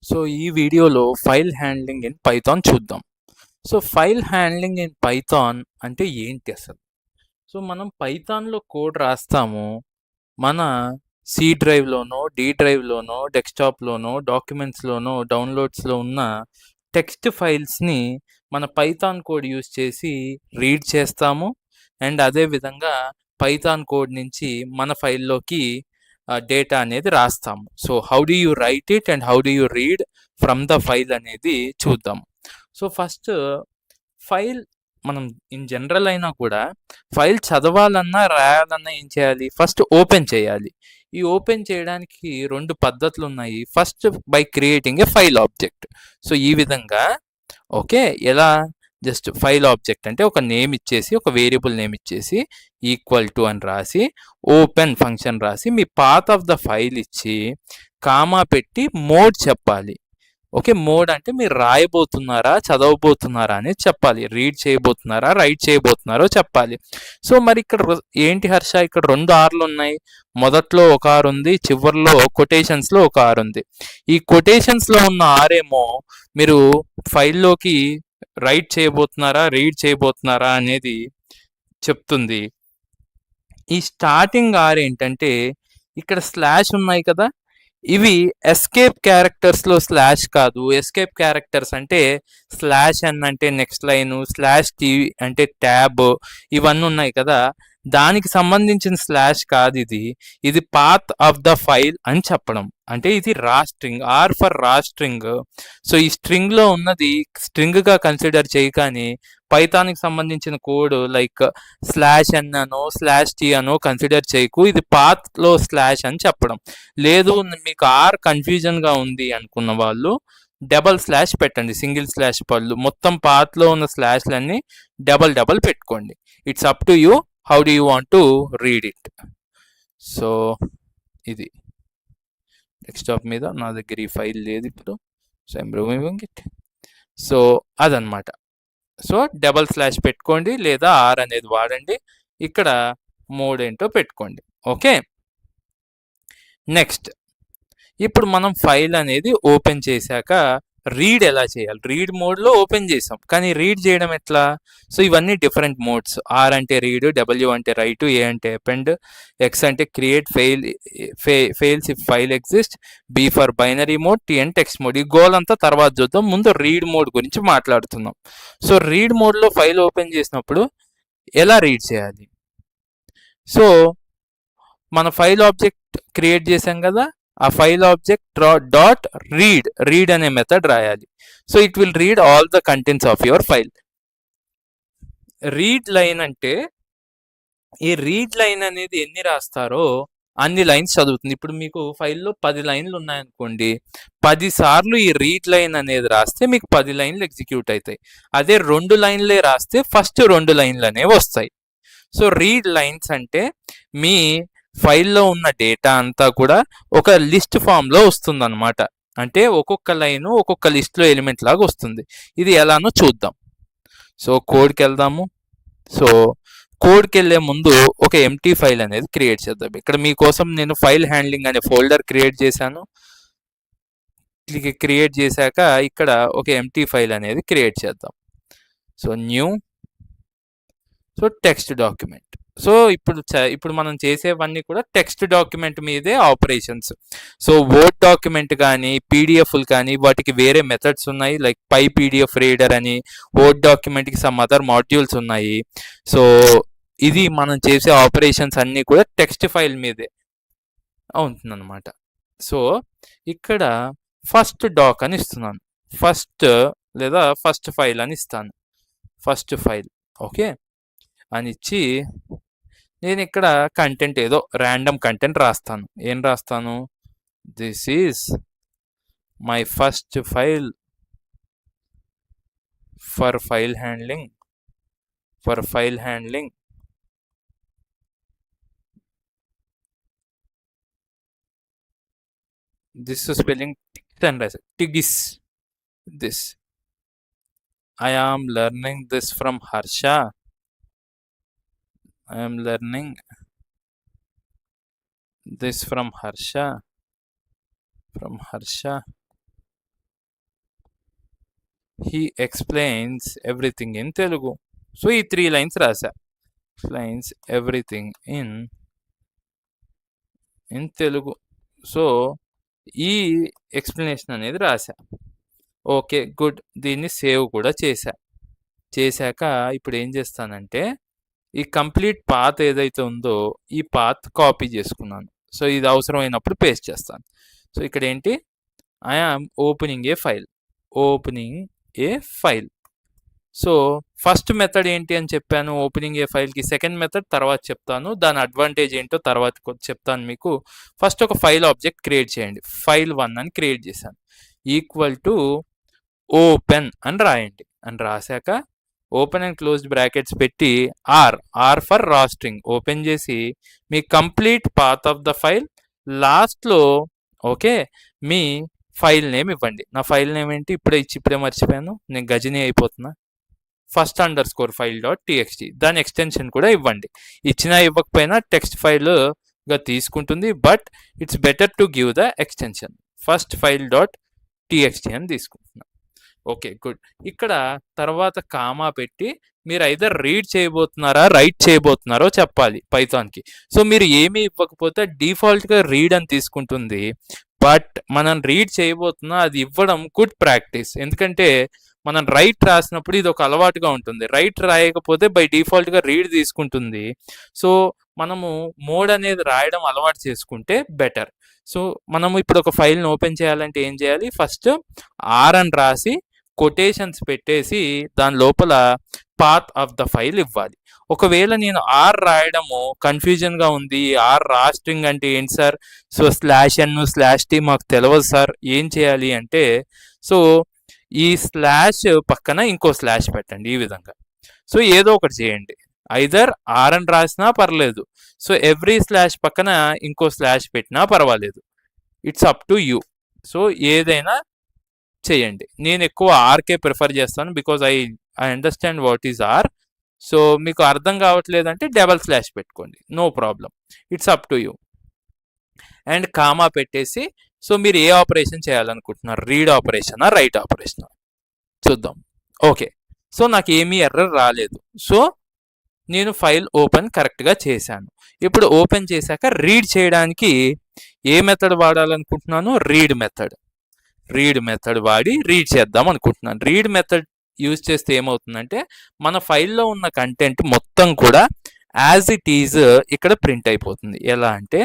So ఈ వీడియోలో file handling in Python చూద్దాం. So file handling in Python అంటే ఏంటి అసలు? సో మనం పైథాన్లో కోడ్ రాస్తాము. మన సి డ్రైవ్లోనో, డి డ్రైవ్లోనో, డెస్క్టాప్లోనో, డాక్యుమెంట్స్లోనో, డౌన్లోడ్స్లో ఉన్న టెక్స్ట్ ఫైల్స్ని మన పైథాన్ కోడ్ యూస్ చేసి రీడ్ చేస్తాము. అండ్ అదేవిధంగా పైథాన్ కోడ్ నుంచి మన ఫైల్లోకి డేటా అనేది రాస్తాము. So how do you right it and how do you read from the file అనేది చూద్దాం. సో ఫస్ట్ ఫైల్ మనం ఇన్ జనరల్ అయినా కూడా ఫైల్ చదవాలన్నా రాయాలన్నా ఏం చేయాలి? ఫస్ట్ ఓపెన్ చేయాలి. ఈ ఓపెన్ చేయడానికి 2 పద్ధతులు ఉన్నాయి. First by creating a file object. So ఈ విధంగా ఓకే, ఎలా? జస్ట్ ఫైల్ ఆబ్జెక్ట్ అంటే ఒక నేమ్ ఇచ్చేసి, ఒక వేరియబుల్ నేమ్ ఇచ్చేసి, ఈక్వల్ టు అని రాసి, ఓపెన్ ఫంక్షన్ రాసి, మీ పాత్ ఆఫ్ ద ఫైల్ ఇచ్చి, కామా పెట్టి మోడ్ చెప్పాలి. ఓకే, మోడ్ అంటే మీరు రాయబోతున్నారా, చదవబోతున్నారా అనేది చెప్పాలి. రీడ్ చేయబోతున్నారా, రైట్ చేయబోతున్నారో చెప్పాలి. సో మరి ఇక్కడ ఏంటి హర్ష, ఇక్కడ 2 ఆర్లు ఉన్నాయి. మొదట్లో ఒక ఆర్ ఉంది, చివరిలో కొటేషన్స్లో ఒక ఆర్ ఉంది. ఈ కొటేషన్స్లో ఉన్న ఆర్ ఏమో మీరు ఫైల్లోకి రైట్ చేయబోతున్నారా, రీడ్ చేయబోతున్నారా అనేది చెప్తుంది. ఈ స్టార్టింగ్ ఆర్ ఏంటంటే ఇక్కడ స్లాష్ ఉన్నాయి కదా, ఇవి ఎస్కేప్ క్యారెక్టర్స్లో స్లాష్ కాదు. ఎస్కేప్ క్యారెక్టర్స్ అంటే స్లాష్ ఎన్ అంటే నెక్స్ట్ లైన్, స్లాష్ టీ అంటే ట్యాబ్, ఇవన్నీ ఉన్నాయి కదా, దానికి సంబంధించిన స్లాష్ కాదు ఇది. ఇది పాత్ ఆఫ్ ద ఫైల్ అని చెప్పడం. అంటే ఇది రా string, are for raw string. So ఈ స్ట్రింగ్లో ఉన్నది స్ట్రింగ్గా కన్సిడర్ చేయగానే పైథాన్కి సంబంధించిన కోడ్ లైక్ స్లాష్ ఎన్ అనో స్లాష్ టీ అనో కన్సిడర్ చేయకు, ఇది పాత్లో స్లాష్ అని చెప్పడం. లేదు మీకు ఆర్ కన్ఫ్యూజన్గా ఉంది అనుకున్న వాళ్ళు డబల్ స్లాష్ పెట్టండి, సింగిల్ స్లాష్ పళ్ళు. మొత్తం పాత్లో ఉన్న స్లాష్లన్నీ డబల్ పెట్టుకోండి. It's up to you, how do you want to read it. So ఇది డెస్క్టాప్ మీద నా దగ్గర ఈ ఫైల్ లేదు ఇప్పుడు. So I'm removing it. So అదనమాట. సో డబల్ స్లాష్ పెట్టుకోండి, లేదా ఆర్ అనేది వాడండి. ఇక్కడ మోడ్ ఏంటో పెట్టుకోండి. ఓకే, నెక్స్ట్ ఇప్పుడు మనం ఫైల్ అనేది ఓపెన్ చేశాక రీడ్ ఎలా చేయాలి? రీడ్ మోడ్లో ఓపెన్ చేసాం, కానీ రీడ్ చేయడం ఎట్లా? సో ఇవన్నీ డిఫరెంట్ మోడ్స్. ఆర్ అంటే రీడ్, డబ్ల్యూ అంటే రైట్, ఏ అంటే అపెండ్, ఎక్స్ అంటే create fails if file exist, B for binary mode, T అంటే టెక్స్ట్ మోడ్. ఈ గోల్ అంతా తర్వాత చూద్దాం, ముందు రీడ్ మోడ్ గురించి మాట్లాడుతున్నాం. సో రీడ్ మోడ్లో ఫైల్ ఓపెన్ చేసినప్పుడు ఎలా రీడ్ చేయాలి? సో మన ఫైల్ ఆబ్జెక్ట్ క్రియేట్ చేసాం కదా, ఆ ఫైల్ ఆబ్జెక్ట్ డాట్ రీడ్ అనే మెథడ్ రాయాలి. So it will read all the contents of your file. Read line అంటే ఈ రీడ్ లైన్ అనేది ఎన్ని రాస్తారో అన్ని లైన్స్ చదువుతుంది. ఇప్పుడు మీకు ఫైల్లో 10 లైన్లు ఉన్నాయనుకోండి, 10 సార్లు ఈ రీడ్ లైన్ అనేది రాస్తే మీకు 10 లైన్లు ఎగ్జిక్యూట్ అవుతాయి. అదే 2 లైన్లే రాస్తే ఫస్ట్ 2 లైన్లు అనేవి వస్తాయి. సో రీడ్ లైన్స్ అంటే మీ ఫైల్లో ఉన్న డేటా అంతా కూడా ఒక లిస్ట్ ఫామ్లో వస్తుందన్నమాట. అంటే ఒక్కొక్క లైను ఒక్కొక్క లిస్ట్లో ఎలిమెంట్ లాగా వస్తుంది. ఇది ఎలానో చూద్దాం. సో కోడ్కి వెళ్దాము. సో కోడ్కి వెళ్ళే ముందు ఒక ఎంటీ ఫైల్ అనేది క్రియేట్ చేద్దాం. ఇక్కడ మీకోసం నేను ఫైల్ హ్యాండ్లింగ్ అనే ఫోల్డర్ క్రియేట్ చేశాను. క్రియేట్ చేశాక ఇక్కడ ఒక ఎంటీ ఫైల్ అనేది క్రియేట్ చేద్దాం. So new, so text document. So ఇప్పుడు మనం చేసేవన్నీ కూడా టెక్స్ట్ డాక్యుమెంట్ మీదే ఆపరేషన్స్. సో వర్డ్ డాక్యుమెంట్ కానీ పీడిఎఫ్లు కానీ వాటికి వేరే మెథడ్స్ ఉన్నాయి, లైక్ పై పీడిఎఫ్ రీడర్ అని. వర్డ్ డాక్యుమెంట్కి సమ్ అదర్ మాడ్యూల్స్ ఉన్నాయి. సో ఇది మనం చేసే ఆపరేషన్స్ అన్నీ కూడా టెక్స్ట్ ఫైల్ మీదే ఉంటుందన్నమాట. సో ఇక్కడ ఫస్ట్ డాక్ అని ఇస్తున్నాను, ఫస్ట్ లేదా ఫస్ట్ ఫైల్ అని ఇస్తాను. ఫస్ట్ ఫైల్ ఓకే అని ఇచ్చి నేను ఇక్కడ కంటెంట్ ఏదో ర్యాండమ్ కంటెంట్ రాస్తాను. ఏం రాస్తాను? This is my first file for file handling. This spelling అని రాశాను, టిగిస్. This I am learning this from Harsha. I am learning this from Harsha. He explains everything in Telugu. So ఈ 3 lines రాసా. Explains everything in Telugu. So ఈ explanation అనేది రాసా. Okay good. దీన్ని save కూడా చేశాక ఇప్పుడు ఏం చేస్తానంటే ఈ కంప్లీట్ పాత్ ఏదైతే ఉందో ఈ పాత్ కాపీ చేసుకున్నాను. సో ఇది అవసరమైనప్పుడు పేస్ట్ చేస్తాను. సో ఇక్కడ ఏంటి, I am opening a file. So first method ఏంటి అని చెప్పాను ఓపెనింగ్ ఏ ఫైల్కి. సెకండ్ మెథడ్ తర్వాత చెప్తాను, దాని అడ్వాంటేజ్ ఏంటో తర్వాత చెప్తాను మీకు. ఫస్ట్ ఒక ఫైల్ ఆబ్జెక్ట్ క్రియేట్ చేయండి. file1 అని క్రియేట్ చేశాను. ఈక్వల్ టు ఓపెన్ అని రాయండి. అని రాశాక ఓపెన్ అండ్ క్లోజ్డ్ బ్రాకెట్స్ పెట్టి R for raw string open చేసి మీ complete path of the file లాస్ట్లో ఓకే మీ ఫైల్ నేమ్ ఇవ్వండి. నా ఫైల్ నేమ్ ఏంటి ఇప్పుడే మర్చిపోయాను, నేను గజని అయిపోతున్నా. ఫస్ట్ అండర్స్కోర్ file.txt దాని ఎక్స్టెన్షన్ కూడా ఇవ్వండి. ఇచ్చినా ఇవ్వకపోయినా టెక్స్ట్ ఫైల్గా తీసుకుంటుంది, but it's better to give the extension. First file.txt అని తీసుకుంటున్నా. Okay good. ఇక్కడ తర్వాత కామా పెట్టి మీరు ఐదర్ రీడ్ చేయబోతున్నారా రైట్ చేయబోతున్నారో చెప్పాలి పైథాన్కి. సో మీరు ఏమీ ఇవ్వకపోతే డిఫాల్ట్గా రీడ్ అని తీసుకుంటుంది, బట్ మనం రీడ్ చేయబోతున్నా అది ఇవ్వడం గుడ్ ప్రాక్టీస్. ఎందుకంటే మనం రైట్ రాసినప్పుడు ఇది ఒక అలవాటుగా ఉంటుంది. రైట్ రాయకపోతే బై డిఫాల్ట్గా రీడ్ తీసుకుంటుంది. సో మనము మోడ్ అనేది రాయడం అలవాటు చేసుకుంటే బెటర్. సో మనము ఇప్పుడు ఒక ఫైల్ని ఓపెన్ చేయాలంటే ఏం చేయాలి, ఫస్ట్ ఆర్ అని రాసి కొటేషన్స్ పెట్టేసి దాని లోపల పాత్ ఆఫ్ ద ఫైల్ ఇవ్వాలి. ఒకవేళ నేను ఆర్ రాయడము కన్ఫ్యూజన్గా ఉంది, ఆర్ రా స్ట్రింగ్ అంటే ఏంటి సార్, సో /n/t మాకు తెలియదు సార్, ఏం చేయాలి అంటే సో ఈ స్లాష్ పక్కన ఇంకో స్లాష్ పెట్టండి ఈ విధంగా. సో ఏదో ఒకటి చేయండి, ఐదర్ ఆర్ అని రాసినా పర్లేదు, సో ఎవ్రీ స్లాష్ పక్కన ఇంకో స్లాష్ పెట్టినా పర్వాలేదు, it's up to you. So ఏదైనా చేయండి. నేను ఎక్కువ ఆర్కే ప్రిఫర్ చేస్తాను because I understand what is R. So మీకు అర్థం కావట్లేదంటే డబల్ స్లాష్ పెట్టుకోండి, no problem, it's up to you. And comma పెట్టేసి సో మీరు ఏ ఆపరేషన్ చేయాలనుకుంటున్నారు, రీడ్ ఆపరేషనా రైట్ ఆపరేషనా చూద్దాం. ఓకే, సో నాకు ఏమీ ఎర్రర్ రాలేదు. సో నేను ఫైల్ ఓపెన్ కరెక్ట్గా చేశాను. ఇప్పుడు ఓపెన్ చేశాక రీడ్ చేయడానికి ఏ మెథడ్ వాడాలనుకుంటున్నాను, రీడ్ మెథడ్ వాడి రీడ్ చేద్దాం అనుకుంటున్నాను. రీడ్ మెథడ్ యూజ్ చేస్తే ఏమవుతుందంటే మన ఫైల్లో ఉన్న కంటెంట్ మొత్తం కూడా యాజ్ ఇట్ ఈజ్ ఇక్కడ ప్రింట్ అయిపోతుంది. ఎలా అంటే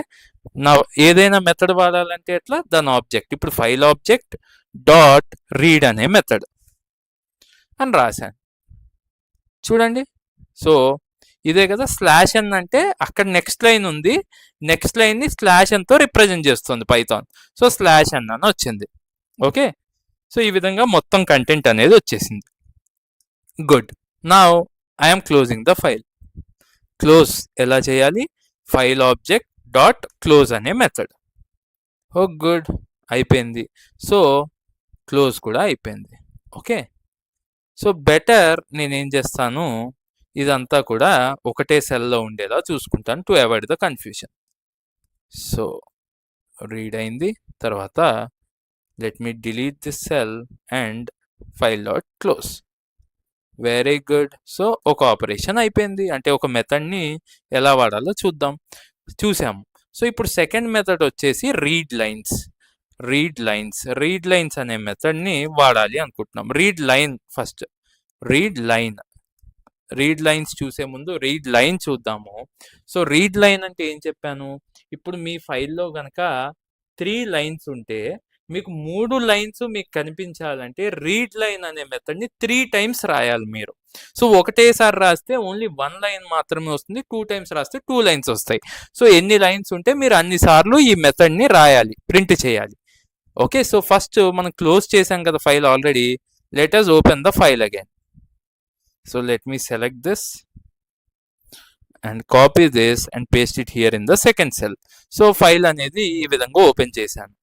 నా ఏదైనా మెథడ్ వాడాలంటే ఎట్లా, దాని ఆబ్జెక్ట్, ఇప్పుడు ఫైల్ ఆబ్జెక్ట్ డాట్ రీడ్ అనే మెథడ్ అని రాశాను చూడండి. సో ఇదే కదా /n అంటే అక్కడ నెక్స్ట్ లైన్ ఉంది, నెక్స్ట్ లైన్ని /nతో రిప్రజెంట్ చేస్తుంది పైథాన్. సో /n అని వచ్చింది. ఓకే, సో ఈ విధంగా మొత్తం కంటెంట్ అనేది వచ్చేసింది. Good. Now I'm closing the file. Close ఎలా చేయాలి, ఫైల్ ఆబ్జెక్ట్ డాట్ క్లోజ్ అనే మెథడ్. ఓ గుడ్, అయిపోయింది. సో క్లోజ్ కూడా అయిపోయింది. ఓకే, సో బెటర్ నేనేం చేస్తాను, ఇదంతా కూడా ఒకటే సెల్లో ఉండేలా చూసుకుంటాను to avoid the confusion. So read అయింది, తర్వాత let me delete this cell and file.close. Very good. So ఒక ఆపరేషన్ అయిపోయింది, అంటే ఒక మెథడ్ని ఎలా వాడాలో చూసాము. సో ఇప్పుడు సెకండ్ మెథడ్ వచ్చేసి రీడ్ లైన్స్ అనే మెథడ్ని వాడాలి అనుకుంటున్నాం. ఫస్ట్ రీడ్ లైన్స్ చూసే ముందు రీడ్ లైన్ చూద్దాము. సో రీడ్ లైన్ అంటే ఏం చెప్పాను, ఇప్పుడు మీ ఫైల్లో కనుక 3 లైన్స్ ఉంటే మీకు 3 లైన్స్ మీకు కనిపించాలంటే రీడ్ లైన్ అనే మెథడ్ని 3 టైమ్స్ రాయాలి మీరు. సో ఒకటేసారి రాస్తే ఓన్లీ 1 లైన్ మాత్రమే వస్తుంది, 2 టైమ్స్ రాస్తే 2 లైన్స్ వస్తాయి. సో ఎన్ని లైన్స్ ఉంటే మీరు అన్ని సార్లు ఈ మెథడ్ని రాయాలి, ప్రింట్ చేయాలి. ఓకే, సో ఫస్ట్ మనం క్లోజ్ చేసాం కదా file already, let us open the file again. So let me select this and copy this and paste it here in the second cell. So file అనేది ఈ విధంగా open చేశాను.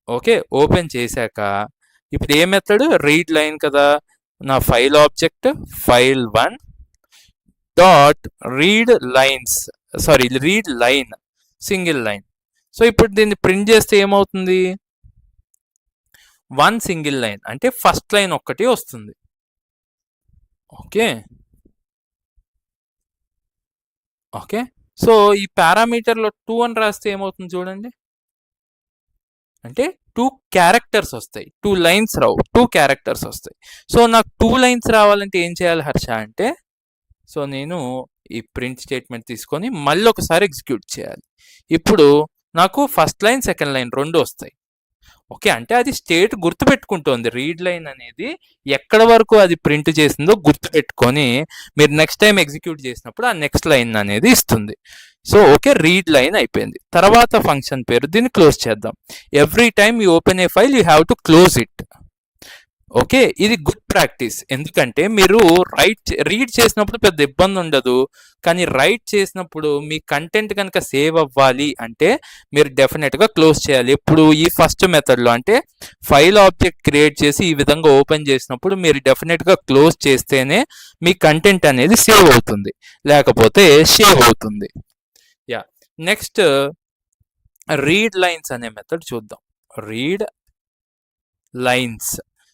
Okay, open చేశాక ఇప్పుడు ఏ method, read line కదా, నా file object file1 dot read line single line. So ఇప్పుడు దీన్ని ప్రింట్ చేస్తే ఏమవుతుంది, వన్ సింగిల్ లైన్ అంటే ఫస్ట్ లైన్ ఒక్కటి వస్తుంది. ఓకే ఓకే సో ఈ పారామీటర్లో 2 అని రాస్తే ఏమవుతుంది చూడండి, అంటే 2 క్యారెక్టర్స్ వస్తాయి, 2 లైన్స్ రావు, 2 క్యారెక్టర్స్ వస్తాయి. సో నాకు 2 లైన్స్ రావాలంటే ఏం చేయాలి హర్ష అంటే, సో నేను ఈ ప్రింట్ స్టేట్మెంట్ తీసుకొని మళ్ళీ ఒకసారి ఎగ్జిక్యూట్ చేయాలి. ఇప్పుడు నాకు ఫస్ట్ లైన్ సెకండ్ లైన్ రెండు వస్తాయి. ఓకే అంటే అది స్టేట్ గుర్తుపెట్టుకుంటోంది, రీడ్ లైన్ అనేది ఎక్కడ వరకు అది ప్రింట్ చేసిందో గుర్తుపెట్టుకొని మీరు నెక్స్ట్ టైం ఎగ్జిక్యూట్ చేసినప్పుడు ఆ నెక్స్ట్ లైన్ అనేది ఇస్తుంది. సో ఓకే రీడ్ లైన్ అయిపోయింది. తర్వాత ఫంక్షన్ పేరు, దీన్ని క్లోజ్ చేద్దాం. Every time you open A file you have to close it. Okay ఇది గుడ్ ప్రాక్టీస్, ఎందుకంటే మీరు రీడ్ చేసినప్పుడు పెద్ద ఇబ్బంది ఉండదు, కానీ రైట్ చేసినప్పుడు మీ కంటెంట్ కనుక సేవ్ అవ్వాలి అంటే మీరు డెఫినెట్గా క్లోజ్ చేయాలి. ఎప్పుడు ఈ ఫస్ట్ మెథడ్లో అంటే ఫైల్ ఆబ్జెక్ట్ క్రియేట్ చేసి ఈ విధంగా ఓపెన్ చేసినప్పుడు మీరు డెఫినెట్గా క్లోజ్ చేస్తేనే మీ కంటెంట్ అనేది సేవ్ అవుతుంది, లేకపోతే సేవ్ అవుతుంది. యా నెక్స్ట్ రీడ్ లైన్స్ అనే మెథడ్ చూద్దాం. రీడ్ లైన్స్,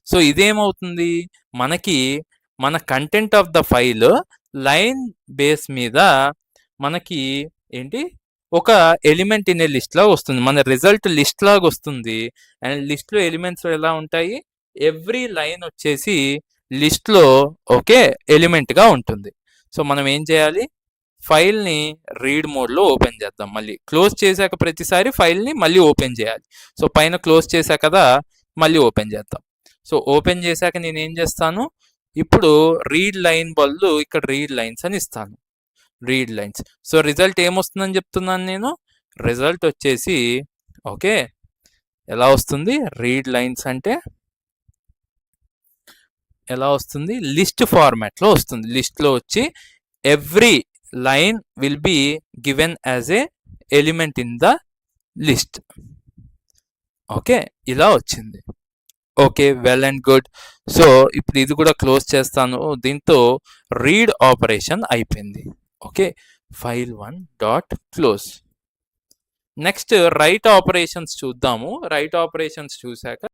సో ఇదేమవుతుంది, మనకి మన content of the file line base మీద మనకి ఏంటి ఒక ఎలిమెంట్ ఇన్ ఏ లిస్ట్ లాగా వస్తుంది, మన రిజల్ట్ లిస్ట్ లాగా వస్తుంది. అండ్ లిస్ట్లో ఎలిమెంట్స్ ఎలా ఉంటాయి, ఎవ్రీ లైన్ వచ్చేసి లిస్ట్లో ఓకే ఎలిమెంట్గా ఉంటుంది. సో మనం ఏం చేయాలి, ఫైల్ని రీడ్ మోడ్లో ఓపెన్ చేద్దాం. మళ్ళీ క్లోజ్ చేశాక ప్రతిసారి ఫైల్ని మళ్ళీ ఓపెన్ చేయాలి. సో పైన క్లోజ్ చేశాక కదా మళ్ళీ ఓపెన్ చేద్దాం. సో ఓపెన్ చేశాక నేను ఏం చేస్తాను, ఇప్పుడు రీడ్ లైన్ బదులు ఇక్కడ రీడ్ లైన్స్ అని ఇస్తాను, రీడ్ లైన్స్. సో రిజల్ట్ ఏమొస్తుందని చెప్తున్నాను నేను, రిజల్ట్ వచ్చేసి ఓకే ఎలా వస్తుంది, రీడ్ లైన్స్ అంటే ఎలా వస్తుంది, లిస్ట్ ఫార్మాట్లో వస్తుంది. లిస్ట్లో వచ్చి every line will be given as a element in the list. Okay ఇలా వచ్చింది. Okay well and good. So ఇప్పుడు ఇది కూడా క్లోజ్ చేస్తాను. దీంతో రీడ్ ఆపరేషన్ అయిపోయింది. Okay file 1 dot close. Next right operations చూద్దాము. రైట్ ఆపరేషన్స్ చూశాక